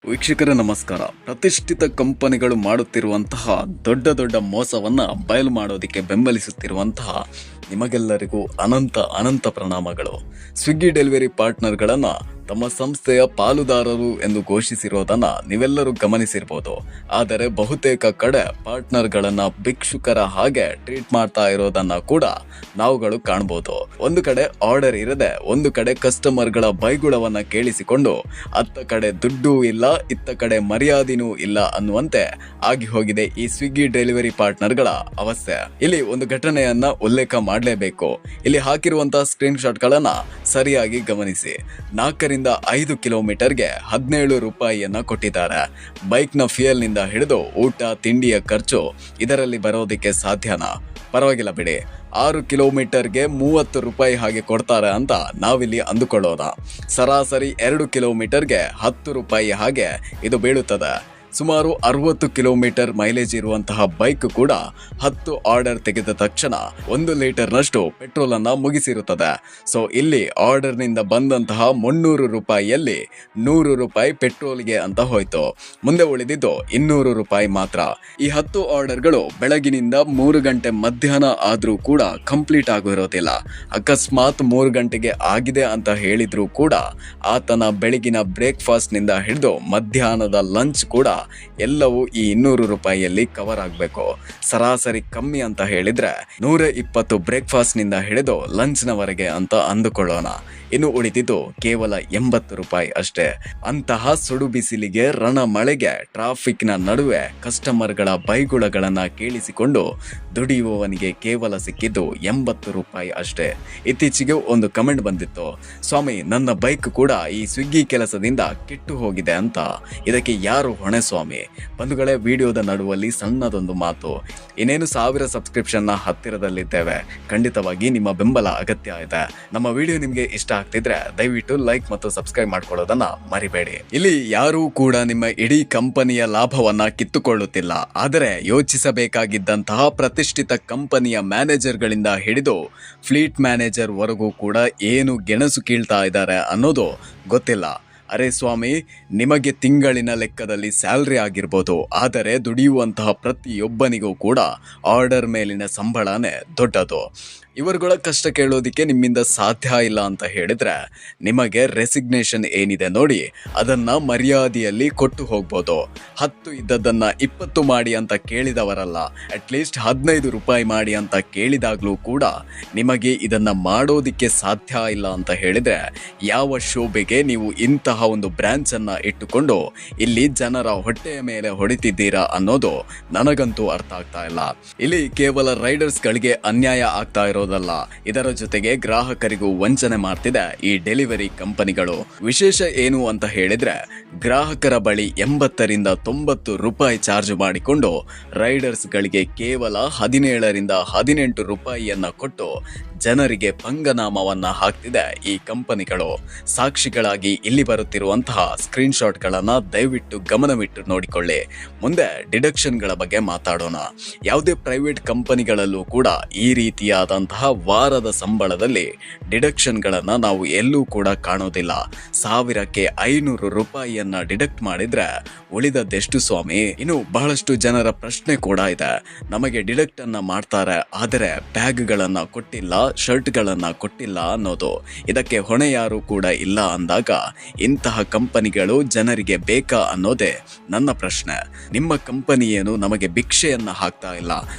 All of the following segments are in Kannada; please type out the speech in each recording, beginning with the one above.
ವೀಕ್ಷಕರೇ ನಮಸ್ಕಾರ. ಪ್ರತಿಷ್ಠಿತ ಕಂಪನಿಗಳು ಮಾಡುತ್ತಿರುವಂತಹ ದೊಡ್ಡ ದೊಡ್ಡ ಮೋಸವನ್ನ ಬಯಲು ಮಾಡೋದಕ್ಕೆ ಬೆಂಬಲಿಸುತ್ತಿರುವಂತಹ ನಿಮಗೆಲ್ಲರಿಗೂ ಅನಂತ ಪ್ರಣಾಮಗಳು. ಸ್ವಿಗ್ಗಿ ಡೆಲಿವರಿ ಪಾರ್ಟ್ನರ್ಗಳನ್ನ ತಮ್ಮ ಸಂಸ್ಥೆಯ ಪಾಲುದಾರರು ಎಂದು ಘೋಷಿಸಿರೋದನ್ನ ನೀವೆಲ್ಲರೂ ಗಮನಿಸಿರ್ಬೋದು. ಆದರೆ ಬಹುತೇಕ ಕಡೆ ಪಾರ್ಟ್ನರ್ಗಳನ್ನ ಭಿಕ್ಷುಕರ ಹಾಗೆ ಟ್ರೀಟ್ ಮಾಡ್ತಾ ಇರೋದನ್ನ ಕೂಡ ನಾವುಗಳು ಕಾಣಬಹುದು. ಒಂದು ಕಡೆ ಆರ್ಡರ್ ಇರದೆ ಒಂದು ಕಡೆ ಕಸ್ಟಮರ್ಗಳ ಬೈಗುಳವನ್ನ ಕೇಳಿಸಿಕೊಂಡು ಅತ್ತ ಕಡೆ ದುಡ್ಡು ಇಲ್ಲ ಇತ್ತ ಕಡೆ ಮರ್ಯಾದಿನೂ ಇಲ್ಲ ಅನ್ನುವಂತೆ ಆಗಿ ಹೋಗಿದೆ ಈ ಸ್ವಿಗ್ಗಿ ಡೆಲಿವರಿ ಪಾರ್ಟ್ನರ್ಗಳ ಅವಸ್ಥೆ. ಇಲ್ಲಿ ಒಂದು ಘಟನೆಯನ್ನ ಉಲ್ಲೇಖ ಮಾಡಲೇಬೇಕು. ಇಲ್ಲಿ ಹಾಕಿರುವಂತಹ ಸ್ಕ್ರೀನ್ ಶಾಟ್ ಗಳನ್ನ ಸರಿಯಾಗಿ ಗಮನಿಸಿ. 4 ರಿಂದ 5 ಕಿಲೋಮೀಟರ್ಗೆ 17 ರೂಪಾಯಿಯನ್ನ ಕೊಟ್ಟಿದ್ದಾರೆ. ಬೈಕ್ನ ಫ್ಯೂಯಲ್ ನಿಂದ ಹಿಡಿದು ಊಟ ತಿಂಡಿಯ ಖರ್ಚು ಇದರಲ್ಲಿ ಬರೋದಕ್ಕೆ ಸಾಧ್ಯನಾ? ಪರವಾಗಿಲ್ಲ ಬಿಡಿ, 6 ಕಿಲೋಮೀಟರ್ಗೆ 30 ರೂಪಾಯಿ ಹಾಗೆ ಕೊಡ್ತಾರೆ ಅಂತ ನಾವಿಲ್ಲಿ ಅಂದುಕೊಳ್ಳೋಣ. ಸರಾಸರಿ 2 ಕಿಲೋಮೀಟರ್ಗೆ 10 ರೂಪಾಯಿ ಹಾಗೆ ಇದು ಬೀಳುತ್ತದೆ. ಸುಮಾರು 60 ಕಿಲೋಮೀಟರ್ ಮೈಲೇಜ್ ಇರುವಂತಹ ಬೈಕ್ ಕೂಡ 10 ಆರ್ಡರ್ ತೆಗೆದ ತಕ್ಷಣ 1 ಲೀಟರ್ನಷ್ಟು ಪೆಟ್ರೋಲ್ ಅನ್ನ ಮುಗಿಸಿರುತ್ತದೆ. ಸೊ ಇಲ್ಲಿ ಆರ್ಡರ್ ನಿಂದ ಬಂದಂತಹ 300 ರೂಪಾಯಿಯಲ್ಲಿ 100 ರೂಪಾಯಿ ಪೆಟ್ರೋಲ್ಗೆ ಅಂತ ಹೋಯ್ತು. ಮುಂದೆ ಉಳಿದಿದ್ದು 200 ರೂಪಾಯಿ ಮಾತ್ರ. ಈ 10 ಆರ್ಡರ್ಗಳು ಬೆಳಗಿನಿಂದ 3 ಗಂಟೆ ಮಧ್ಯಾಹ್ನ ಆದ್ರೂ ಕೂಡ ಕಂಪ್ಲೀಟ್ ಆಗಿರೋದಿಲ್ಲ. ಅಕಸ್ಮಾತ್ 3 ಗಂಟೆಗೆ ಆಗಿದೆ ಅಂತ ಹೇಳಿದ್ರು ಕೂಡ ಆತನ ಬೆಳಗಿನ ಬ್ರೇಕ್ಫಾಸ್ಟ್ ನಿಂದ ಹಿಡಿದು ಮಧ್ಯಾಹ್ನದ ಲಂಚ್ ಕೂಡ ಎಲ್ಲವೂ ಈ 200 ರೂಪಾಯಿಯಲ್ಲಿ ಕವರ್ ಆಗಬೇಕು. ಸರಾಸರಿ ಕಮ್ಮಿ ಅಂತ ಹೇಳಿದ್ರೆ 120 ಬ್ರೇಕ್ಫಾಸ್ಟ್ ನಿಂದ ಹಿಡಿದು ಲಂಚ್ ನವರೆಗೆ ಅಂತ ಅಂದುಕೊಳ್ಳೋಣ. ಇನ್ನು ಉಳಿದಿದ್ದು ಕೇವಲ 80 ರೂಪಾಯಿ ಅಷ್ಟೇ. ಅಂತಹ ಸುಡು ಬಿಸಿಲಿಗೆ ರಣ ಮಳೆಗೆ ಟ್ರಾಫಿಕ್ ನ ನಡುವೆ ಕಸ್ಟಮರ್ಗಳ ಬೈಗುಳಗಳನ್ನ ಕೇಳಿಸಿಕೊಂಡು ದುಡಿಯುವವನಿಗೆ ಕೇವಲ ಸಿಕ್ಕಿದ್ದು 80 ರೂಪಾಯಿ ಅಷ್ಟೇ. ಇತ್ತೀಚೆಗೆ ಒಂದು ಕಮೆಂಟ್ ಬಂದಿತ್ತು, ಸ್ವಾಮಿ ನನ್ನ ಬೈಕ್ ಕೂಡ ಈ ಸ್ವಿಗ್ಗಿ ಕೆಲಸದಿಂದ ಕೆಟ್ಟು ಹೋಗಿದೆ ಅಂತ. ಇದಕ್ಕೆ ಯಾರು ಹೊಣೆ ಸ್ವಾಮಿ? ಬಂಧುಗಳೇ, ವಿಡಿಯೋದ ನಡುವಲ್ಲಿ ಸಣ್ಣದೊಂದು ಮಾತು. ಇನ್ನೇನು 1000 ಸಬ್ಸ್ಕ್ರಿಪ್ಷನ್ ನ ಹತ್ತಿರದಲ್ಲಿದ್ದೇವೆ. ಖಂಡಿತವಾಗಿ ನಿಮ್ಮ ಬೆಂಬಲ ಅಗತ್ಯ ಇದೆ. ನಮ್ಮ ವಿಡಿಯೋ ನಿಮ್ಗೆ ಇಷ್ಟ ಆಗ್ತಿದ್ರೆ ದಯವಿಟ್ಟು ಲೈಕ್ ಮತ್ತು ಸಬ್ಸ್ಕ್ರೈಬ್ ಮಾಡ್ಕೊಳ್ಳೋದನ್ನ ಮರಿಬೇಡಿ. ಇಲ್ಲಿ ಯಾರೂ ಕೂಡ ನಿಮ್ಮ ಇಡೀ ಕಂಪನಿಯ ಲಾಭವನ್ನ ಕಿತ್ತುಕೊಳ್ಳುತ್ತಿಲ್ಲ. ಆದರೆ ಯೋಚಿಸಬೇಕಾಗಿದ್ದಂತಹ ಪ್ರತಿಷ್ಠಿತ ಕಂಪನಿಯ ಮ್ಯಾನೇಜರ್ಗಳಿಂದ ಹಿಡಿದು ಫ್ಲೀಟ್ ಮ್ಯಾನೇಜರ್ ವರೆಗೂ ಕೂಡ ಏನು ಗೆಣಸು ಕೀಳ್ತಾ ಇದ್ದಾರೆ ಅನ್ನೋದು ಗೊತ್ತಿಲ್ಲ. ಅರೆ ಸ್ವಾಮಿ, ನಿಮಗೆ ತಿಂಗಳಿನ ಲೆಕ್ಕದಲ್ಲಿ ಸ್ಯಾಲ್ರಿ ಆಗಿರ್ಬೋದು, ಆದರೆ ದುಡಿಯುವಂತಹ ಪ್ರತಿಯೊಬ್ಬನಿಗೂ ಕೂಡ ಆರ್ಡರ್ ಮೇಲಿನ ಸಂಬಳನೇ ದೊಡ್ಡದು. ಇವರುಗಳ ಕಷ್ಟ ಕೇಳೋದಿಕ್ಕೆ ನಿಮ್ಮಿಂದ ಸಾಧ್ಯ ಇಲ್ಲ ಅಂತ ಹೇಳಿದ್ರೆ ನಿಮಗೆ ರೆಸಿಗ್ನೇಷನ್ ಏನಿದೆ ನೋಡಿ, ಅದನ್ನ ಮರ್ಯಾದೆಯಲ್ಲಿ ಕೊಟ್ಟು ಹೋಗ್ಬೋದು. 10 ಇದ್ದದನ್ನ 20 ಮಾಡಿ ಅಂತ ಕೇಳಿದವರಲ್ಲ, ಅಟ್ಲೀಸ್ಟ್ 15 ರೂಪಾಯಿ ಮಾಡಿ ಅಂತ ಕೇಳಿದಾಗ್ಲೂ ಕೂಡ ನಿಮಗೆ ಇದನ್ನ ಮಾಡೋದಿಕ್ಕೆ ಸಾಧ್ಯ ಇಲ್ಲ ಅಂತ ಹೇಳಿದ್ರೆ ಯಾವ ಶೋಭೆಗೆ ನೀವು ಇಂತಹ ಒಂದು ಬ್ರಾಂಚ್ ಅನ್ನ ಇಟ್ಟುಕೊಂಡು ಇಲ್ಲಿ ಜನರ ಹೊಟ್ಟೆಯ ಮೇಲೆ ಹೊಡಿತಿದ್ದೀರಾ ಅನ್ನೋದು ನನಗಂತೂ ಅರ್ಥ ಆಗ್ತಾ ಇಲ್ಲ. ಇಲ್ಲಿ ಕೇವಲ ರೈಡರ್ಸ್ ಗಳಿಗೆ ಅನ್ಯಾಯ ಆಗ್ತಾ ಇರೋದಲ್ಲ, ಇದರ ಜೊತೆಗೆ ಗ್ರಾಹಕರಿಗೂ ವಂಚನೆ ಮಾಡ್ತಿದೆ ಈ ಡೆಲಿವರಿ ಕಂಪನಿಗಳು. ವಿಶೇಷ ಏನು ಅಂತ ಹೇಳಿದ್ರೆ ಗ್ರಾಹಕರ ಬಳಿ 80 ರಿಂದ 90 ರೂಪಾಯಿ ಚಾರ್ಜ್ ಮಾಡಿಕೊಂಡು ರೈಡರ್ಸ್ ಗಳಿಗೆ ಕೇವಲ 17 ರಿಂದ 18 ರೂಪಾಯಿಯನ್ನ ಕೊಟ್ಟು ಜನರಿಗೆ ಪಂಗನಾಮವನ್ನ ಹಾಕ್ತಿದೆ ಈ ಕಂಪನಿಗಳು. ಸಾಕ್ಷಿಗಳಾಗಿ ಇಲ್ಲಿ ಬರುತ್ತಿರುವಂತಹ ಸ್ಕ್ರೀನ್ ಶಾಟ್ ಗಳನ್ನ ದಯವಿಟ್ಟು ಗಮನವಿಟ್ಟು ನೋಡಿಕೊಳ್ಳಿ. ಮುಂದೆ ಡಿಡಕ್ಷನ್ ಗಳ ಬಗ್ಗೆ ಮಾತಾಡೋಣ. ಯಾವುದೇ ಪ್ರೈವೇಟ್ ಕಂಪನಿಗಳಲ್ಲೂ ಕೂಡ ಈ ರೀತಿಯಾದಂತಹ ವಾರದ ಸಂಬಳದಲ್ಲಿ ಡಿಡಕ್ಷನ್ ಗಳನ್ನ ನಾವು ಎಲ್ಲೂ ಕೂಡ ಕಾಣೋದಿಲ್ಲ. 1000ಕ್ಕೆ 500 ರೂಪಾಯಿಯನ್ನ ಡಿಡಕ್ಟ್ ಮಾಡಿದ್ರೆ ಉಳಿದದ್ದೆಷ್ಟು ಸ್ವಾಮಿ? ಇನ್ನು ಬಹಳಷ್ಟು ಜನರ ಪ್ರಶ್ನೆ ಕೂಡ ಇದೆ, ನಮಗೆ ಡಿಡಕ್ಟ್ ಅನ್ನ ಮಾಡ್ತಾರೆ ಆದರೆ ಬ್ಯಾಗ್ ಗಳನ್ನ ಕೊಟ್ಟಿಲ್ಲ, ಶರ್ಟ್ ಗಳನ್ನ ಕೊಟ್ಟಿಲ್ಲ ಅನ್ನೋದು. ಇದಕ್ಕೆ ಹೊಣೆ ಯಾರು ಕೂಡ ಇಲ್ಲ ಅಂದಾಗ ಇಂತಹ ಕಂಪನಿಗಳು ಜನರಿಗೆ ಬೇಕಾ ಅನ್ನೋದೇ ನನ್ನ ಪ್ರಶ್ನೆ. ನಿಮ್ಮ ಕಂಪನಿ ಏನು ನಮಗೆ ಭಿಕ್ಷೆಯನ್ನ ಹಾಕ್ತಾ ಇಲ್ಲ,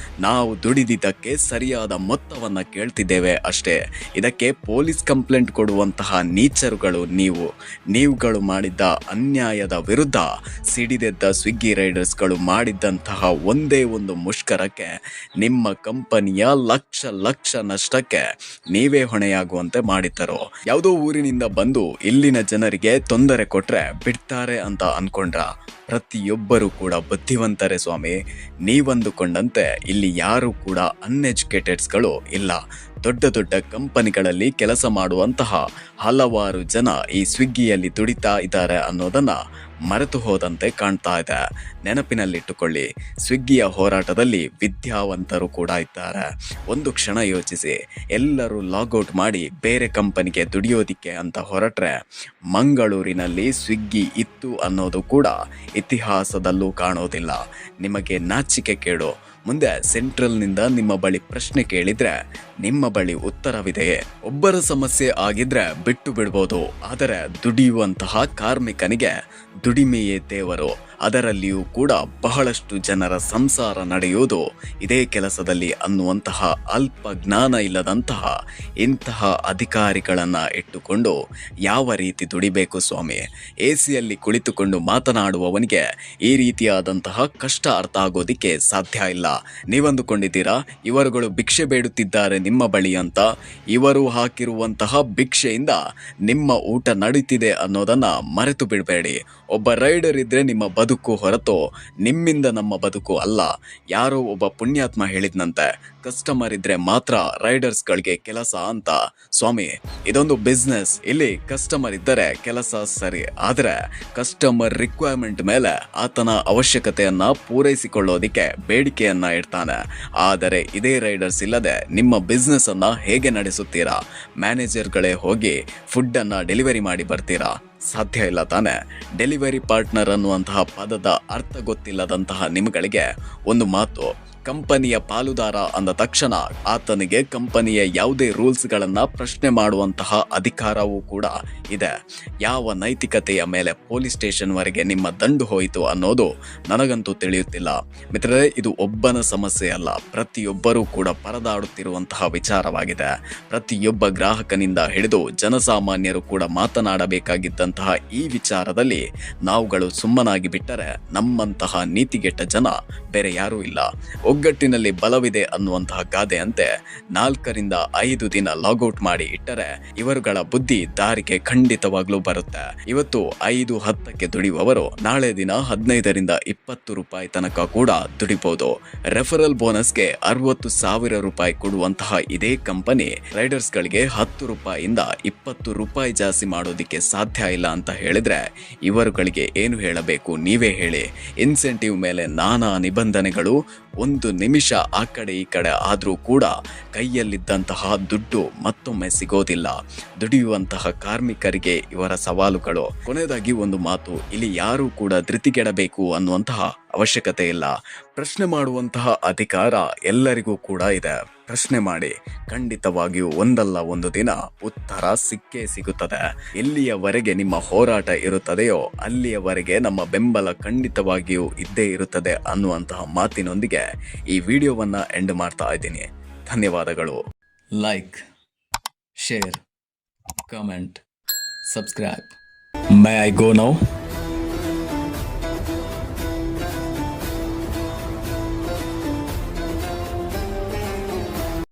ನಾವು ದುಡಿದಿದ್ದಕ್ಕೆ ಸರಿಯಾದ ಮೊತ್ತವನ್ನ ಕೇಳ್ತಿದ್ದೇವೆ ಅಷ್ಟೇ. ಇದಕ್ಕೆ ಪೊಲೀಸ್ ಕಂಪ್ಲೇಂಟ್ ಕೊಡುವಂತಹ ನೀಚರುಗಳು ನೀವುಗಳು ಮಾಡಿದ್ದ ಅನ್ಯಾಯದ ವಿರುದ್ಧ ಸಿಡಿದೆದ್ದ ಸ್ವಿಗ್ಗಿ ರೈಡರ್ಸ್ಗಳು ಮಾಡಿದ್ದಂತಹ ಒಂದೇ ಒಂದು ಮುಷ್ಕರಕ್ಕೆ ನಿಮ್ಮ ಕಂಪನಿಯ ಲಕ್ಷ ನಷ್ಟಕ್ಕೆ ನೀವೇ ಹೊಣೆಯಾಗುವಂತೆ ಮಾಡಿದ್ದರು. ಯಾವುದೋ ಊರಿನಿಂದ ಬಂದು ಇಲ್ಲಿನ ಜನರಿಗೆ ತೊಂದರೆ ಕೊಟ್ರೆ ಬಿಡ್ತಾರೆ ಅಂತ ಅನ್ಕೊಂಡ್ರ? ಪ್ರತಿಯೊಬ್ಬರು ಕೂಡ ಬುದ್ಧಿವಂತರೇ ಸ್ವಾಮಿ. ನೀವಂದುಕೊಂಡಂತೆ ಇಲ್ಲಿ ಯಾರು ಕೂಡ ಅನ್ಎಜುಕೇಟೆಡ್ಸ್ಗಳು ಇಲ್ಲ. ದೊಡ್ಡ ದೊಡ್ಡ ಕಂಪನಿಗಳಲ್ಲಿ ಕೆಲಸ ಮಾಡುವಂತಹ ಹಲವಾರು ಜನ ಈ ಸ್ವಿಗ್ಗಿಯಲ್ಲಿ ದುಡಿತಾ ಇದ್ದಾರೆ ಅನ್ನೋದನ್ನ ಮರೆತು ಹೋದಂತೆ ಕಾಣ್ತಾ ಇದೆ. ನೆನಪಿನಲ್ಲಿಟ್ಟುಕೊಳ್ಳಿ, ಸ್ವಿಗ್ಗಿಯ ಹೋರಾಟದಲ್ಲಿ ವಿದ್ಯಾವಂತರು ಕೂಡ ಇದ್ದಾರೆ. ಒಂದು ಕ್ಷಣ ಯೋಚಿಸಿ, ಎಲ್ಲರೂ ಲಾಗೌಟ್ ಮಾಡಿ ಬೇರೆ ಕಂಪನಿಗೆ ದುಡಿಯೋದಿಕ್ಕೆ ಅಂತ ಹೊರಟ್ರೆ ಮಂಗಳೂರಿನಲ್ಲಿ ಸ್ವಿಗ್ಗಿ ಇತ್ತು ಅನ್ನೋದು ಕೂಡ ಇತಿಹಾಸದಲ್ಲೂ ಕಾಣೋದಿಲ್ಲ. ನಿಮಗೆ ನಾಚಿಕೆ ಕೇಡು. ಮುಂದೆ ಸೆಂಟ್ರಲ್ನಿಂದ ನಿಮ್ಮ ಬಳಿ ಪ್ರಶ್ನೆ ಕೇಳಿದ್ರೆ ನಿಮ್ಮ ಬಳಿ ಉತ್ತರವಿದೆಯೇ? ಒಬ್ಬರ ಸಮಸ್ಯೆ ಆಗಿದ್ರೆ ಬಿಟ್ಟು ಬಿಡ್ಬೋದು, ಆದರೆ ದುಡಿಯುವಂತಹ ಕಾರ್ಮಿಕನಿಗೆ ದುಡಿಮೆಯೇ ದೇವರು. ಅದರಲ್ಲಿಯೂ ಕೂಡ ಬಹಳಷ್ಟು ಜನರ ಸಂಸಾರ ನಡೆಯುವುದು ಇದೇ ಕೆಲಸದಲ್ಲಿ ಅನ್ನುವಂತಹ ಅಲ್ಪ ಜ್ಞಾನ ಇಲ್ಲದಂತಹ ಇಂತಹ ಅಧಿಕಾರಿಗಳನ್ನು ಇಟ್ಟುಕೊಂಡು ಯಾವ ರೀತಿ ದುಡಿಬೇಕು ಸ್ವಾಮಿ? ಎಸಿಯಲ್ಲಿ ಕುಳಿತುಕೊಂಡು ಮಾತನಾಡುವವನಿಗೆ ಈ ರೀತಿಯಾದಂತಹ ಕಷ್ಟ ಅರ್ಥ ಆಗೋದಿಕ್ಕೆ ಸಾಧ್ಯ ಇಲ್ಲ. ನೀವಂದುಕೊಂಡಿದ್ದೀರಾ ಇವರುಗಳು ಭಿಕ್ಷೆ ಬೇಡುತ್ತಿದ್ದಾರೆ ನಿಮ್ಮ ಬಳಿ ಅಂತ? ಇವರು ಹಾಕಿರುವಂತಹ ಭಿಕ್ಷೆಯಿಂದ ನಿಮ್ಮ ಊಟ ನಡೀತಿದೆ ಅನ್ನೋದನ್ನ ಮರೆತು ಬಿಡಬೇಡಿ. ಒಬ್ಬ ರೈಡರ್ ಇದ್ರೆ ನಿಮ್ಮ ಬದುಕು ಹೊರತು ನಿಮ್ಮಿಂದ ನಮ್ಮ ಬದುಕು ಅಲ್ಲ. ಯಾರೋ ಒಬ್ಬ ಪುಣ್ಯಾತ್ಮ ಹೇಳಿದ್ನಂತೆ, ಕಸ್ಟಮರ್ ಇದ್ರೆ ಮಾತ್ರ ರೈಡರ್ಸ್ಗಳಿಗೆ ಕೆಲಸ ಅಂತ. ಸ್ವಾಮಿ, ಇದೊಂದು ಬಿಸ್ನೆಸ್. ಇಲ್ಲಿ ಕಸ್ಟಮರ್ ಇದ್ದರೆ ಕೆಲಸ ಸರಿ, ಆದರೆ ಕಸ್ಟಮರ್ ರಿಕ್ವೈರ್ಮೆಂಟ್ ಮೇಲೆ ಆತನ ಅವಶ್ಯಕತೆಯನ್ನ ಪೂರೈಸಿಕೊಳ್ಳೋದಿಕ್ಕೆ ಬೇಡಿಕೆಯನ್ನ ಇಡ್ತಾನೆ. ಆದರೆ ಇದೇ ರೈಡರ್ಸ್ ಇಲ್ಲದೆ ನಿಮ್ಮ ಬಿಸ್ನೆಸ್ ಅನ್ನ ಹೇಗೆ ನಡೆಸುತ್ತೀರಾ? ಮ್ಯಾನೇಜರ್ಗಳೇ ಹೋಗಿ ಫುಡ್ ಅನ್ನ ಡೆಲಿವರಿ ಮಾಡಿ ಬರ್ತೀರಾ? ಸಾಧ್ಯ ಇಲ್ಲ ತಾನೆ. ಡೆಲಿವರಿ ಪಾರ್ಟ್ನರ್ ಅನ್ನುವಂತಹ ಪದದ ಅರ್ಥ ಗೊತ್ತಿಲ್ಲದಂತಹ ನಿಮ್ಗಳಿಗೆ ಒಂದು ಮಾತು, ಕಂಪನಿಯ ಪಾಲುದಾರ ಅಂದ ತಕ್ಷಣ ಆತನಿಗೆ ಕಂಪನಿಯ ಯಾವುದೇ ರೂಲ್ಸ್ಗಳನ್ನ ಪ್ರಶ್ನೆ ಮಾಡುವಂತಹ ಅಧಿಕಾರವೂ ಕೂಡ ಇದೆ. ಯಾವ ನೈತಿಕತೆಯ ಮೇಲೆ ಪೊಲೀಸ್ ಸ್ಟೇಷನ್ ವರೆಗೆ ನಿಮ್ಮ ದಂಡು ಹೋಯಿತು ಅನ್ನೋದು ನನಗಂತೂ ತಿಳಿಯುತ್ತಿಲ್ಲ. ಮಿತ್ರರೇ, ಇದು ಒಬ್ಬನ ಸಮಸ್ಯೆ ಅಲ್ಲ, ಪ್ರತಿಯೊಬ್ಬರೂ ಕೂಡ ಪರದಾಡುತ್ತಿರುವಂತಹ ವಿಚಾರವಾಗಿದೆ. ಪ್ರತಿಯೊಬ್ಬ ಗ್ರಾಹಕನಿಂದ ಹಿಡಿದು ಜನಸಾಮಾನ್ಯರು ಕೂಡ ಮಾತನಾಡಬೇಕಾಗಿದ್ದಂತಹ ಈ ವಿಚಾರದಲ್ಲಿ ನಾವುಗಳು ಸುಮ್ಮನಾಗಿ ಬಿಟ್ಟರೆ ನಮ್ಮಂತಹ ನೀತಿಗೆಟ್ಟ ಜನ ಬೇರೆ ಯಾರೂ ಇಲ್ಲ. ಒಗ್ಗಟ್ಟಿನಲ್ಲಿ ಬಲವಿದೆ ಅನ್ನುವಂತಹ ಗಾದೆಯಂತೆ 4 ರಿಂದ 5 ದಿನ ಲಾಗೌಟ್ ಮಾಡಿ ಇಟ್ಟರೆ ಇವರುಗಳ ಬುದ್ಧಿ ದಾರಿಗೆ ಖಂಡಿತವಾಗ್ಲೂ ಬರುತ್ತೆ. ಇವತ್ತು 5-10ಕ್ಕೆ ದುಡಿಯುವವರು ನಾಳೆ ದಿನ 15 ರಿಂದ 20 ರೂಪಾಯಿ ತನಕ ಕೂಡ ದುಡಿಬಹುದು. ರೆಫರಲ್ ಬೋನಸ್ಗೆ 60,000 ರೂಪಾಯಿ ಕೊಡುವಂತಹ ಇದೇ ಕಂಪನಿ ರೈಡರ್ಸ್ಗಳಿಗೆ 10 ರೂಪಾಯಿಯಿಂದ 20 ರೂಪಾಯಿ ಜಾಸ್ತಿ ಮಾಡೋದಿಕ್ಕೆ ಸಾಧ್ಯ ಇಲ್ಲ ಅಂತ ಹೇಳಿದ್ರೆ ಇವರುಗಳಿಗೆ ಏನು ಹೇಳಬೇಕು ನೀವೇ ಹೇಳಿ. ಇನ್ಸೆಂಟಿವ್ ಮೇಲೆ ನಾನಾ ನಿಬಂಧನೆಗಳು. ಒಂದು ನಿಮಿಷ ಆ ಕಡೆ ಈ ಕಡೆ ಆದರೂ ಕೂಡ ಕೈಯಲ್ಲಿದ್ದಂತಹ ದುಡ್ಡು ಮತ್ತೊಮ್ಮೆ ಸಿಗೋದಿಲ್ಲ. ದುಡಿಯುವಂತಹ ಕಾರ್ಮಿಕರಿಗೆ ಇವರ ಸವಾಲುಗಳು. ಕೊನೆಯದಾಗಿ ಒಂದು ಮಾತು, ಇಲ್ಲಿ ಯಾರೂ ಕೂಡ ಧೃತಿಗೆಡಬೇಕು ಅನ್ನುವಂತಹ ಅವಶ್ಯಕತೆ ಇಲ್ಲ. ಪ್ರಶ್ನೆ ಮಾಡುವಂತಹ ಅಧಿಕಾರ ಎಲ್ಲರಿಗೂ ಕೂಡ ಇದೆ. ಪ್ರಶ್ನೆ ಮಾಡಿ, ಖಂಡಿತವಾಗಿಯೂ ಒಂದಲ್ಲ ಒಂದು ದಿನ ಉತ್ತರ ಸಿಕ್ಕೇ ಸಿಗುತ್ತದೆ. ಎಲ್ಲಿಯವರೆಗೆ ನಿಮ್ಮ ಹೋರಾಟ ಇರುತ್ತದೆಯೋ ಅಲ್ಲಿಯವರೆಗೆ ನಮ್ಮ ಬೆಂಬಲ ಖಂಡಿತವಾಗಿಯೂ ಇದ್ದೇ ಇರುತ್ತದೆ ಅನ್ನುವಂತಹ ಮಾತಿನೊಂದಿಗೆ ಈ ವಿಡಿಯೋವನ್ನ ಎಂಡ್ ಮಾಡ್ತಾ ಇದ್ದೀನಿ. ಧನ್ಯವಾದಗಳು. Like, share, comment, subscribe. My I go now?